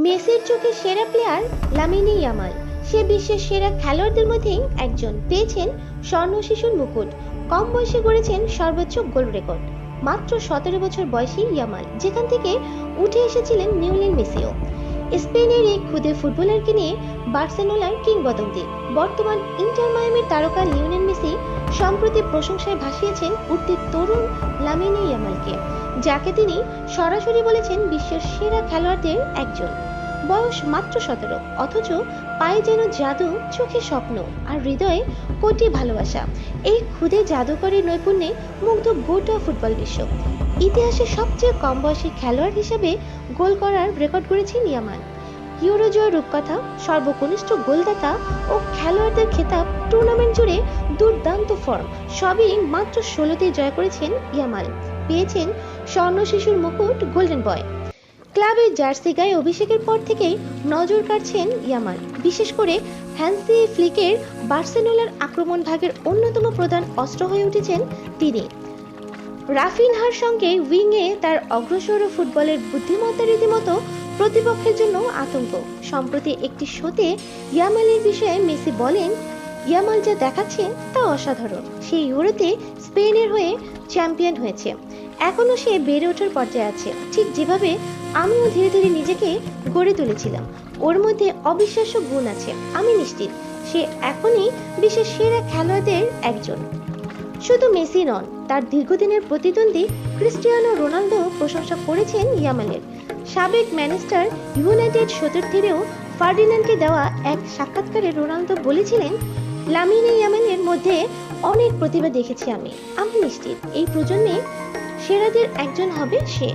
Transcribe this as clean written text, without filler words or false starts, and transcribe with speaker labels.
Speaker 1: মেসির চোখে সেরা প্লেয়ার লামিনে ইয়ামাল। সে বিশ্বের সেরা খেলোয়াড়দের মধ্যেই একজন। পেয়েছেন স্বর্ণ শিশুর মুকুট। কম বয়সে গড়েছেন সর্বোচ্চ গোল রেকর্ড। মাত্র 17 বছর বয়সী ইয়ামাল, যেখান থেকে উঠে এসেছিলেন লিওনেল মেসিও। স্পেনের এই ক্ষুদে ফুটবলারকে নিয়ে বার্সেলোনার কিংবদন্তি বর্তমান ইন্টার মায়ামির তারকা লিওনেল মেসি সম্প্রতি প্রশংসায় ভাসিয়েছেন উঠতি তরুণ লামিনে ইয়ামালকে, যাকে তিনি সরাসরি বলেছেন বিশ্বের সেরা খেলোয়াড়দের একজন। বয়স মাত্র 17, অথচ পায়ে যেন জাদু, চোখে স্বপ্ন আর হৃদয়ে কোটি ভালোবাসা। এই ক্ষুদে জাদুকরী নৈপুণ্যে মুগ্ধ গোটা ফুটবল বিশ্ব। ইতিহাসে সবচেয়ে কম বয়সী খেলোয়াড় হিসেবে গোল করার রেকর্ড করেছেন ইয়ামাল। ইউরো জয়ের রূপকথা, সর্বকনিষ্ঠ গোলদাতা ও খেলোয়াড়দের খেতাব, টুর্নামেন্ট জুড়ে দুর্দান্ত ফর্ম সবই মাত্র 16তেই জয় করেছেন ইয়ামাল। পেয়েছেন স্বর্ণ শিশুর মুকুট, গোল্ডেন বয়। ক্লাবের জার্সি গায়ে অভিষেকের পর থেকেই নজর কাড়ছেন ইয়ামাল। বিশেষ করে হ্যান্সি ফ্লিকের বার্সেলোনার আক্রমণ ভাগের অন্যতম প্রধান অস্ত্র হয়ে উঠেছেন তিনি। রাফিনহার সঙ্গে উইংয়ে তার অগ্রসর ফুটবলের বুদ্ধিমত্তা রীতিমতো প্রতিপক্ষের জন্য আতঙ্ক। সম্প্রতি একটি শোতে ইয়ামালের বিষয়ে মেসি বলেন, ইয়ামাল যা দেখাচ্ছে তা অসাধারণ। সে ইউরোতে স্পেনের হয়ে চ্যাম্পিয়ন হয়েছে, এখনো সে বেড়ে ওঠার পর্যায়ে আছে, ঠিক যেভাবে আমিও ধীরে ধীরে নিজেকে গড়ে তুলেছিলাম। ওর মধ্যে অবিশ্বাস্য গুণ আছে। আমি নিশ্চিত সে এখনই বিশ্বের সেরা খেলোয়াড়দের একজন। শুধু মেসি নন, তার দীর্ঘদিনের প্রতিদ্বন্দ্বী ক্রিস্টিয়ানো রোনালদো প্রশংসা করেছেন ইয়ামালের। সাবেক ম্যানচেস্টার ইউনাইটেড সতীর্থেরও ফার্ডিনান্ডকে দেওয়া এক সাক্ষাৎকারে রোনালদো বলেছিলেন, লামিনে ইয়ামালের মধ্যে অনেক প্রতিভা দেখেছি আমি নিশ্চিত এই প্রজন্মে সেরাদের একজন হবে সে।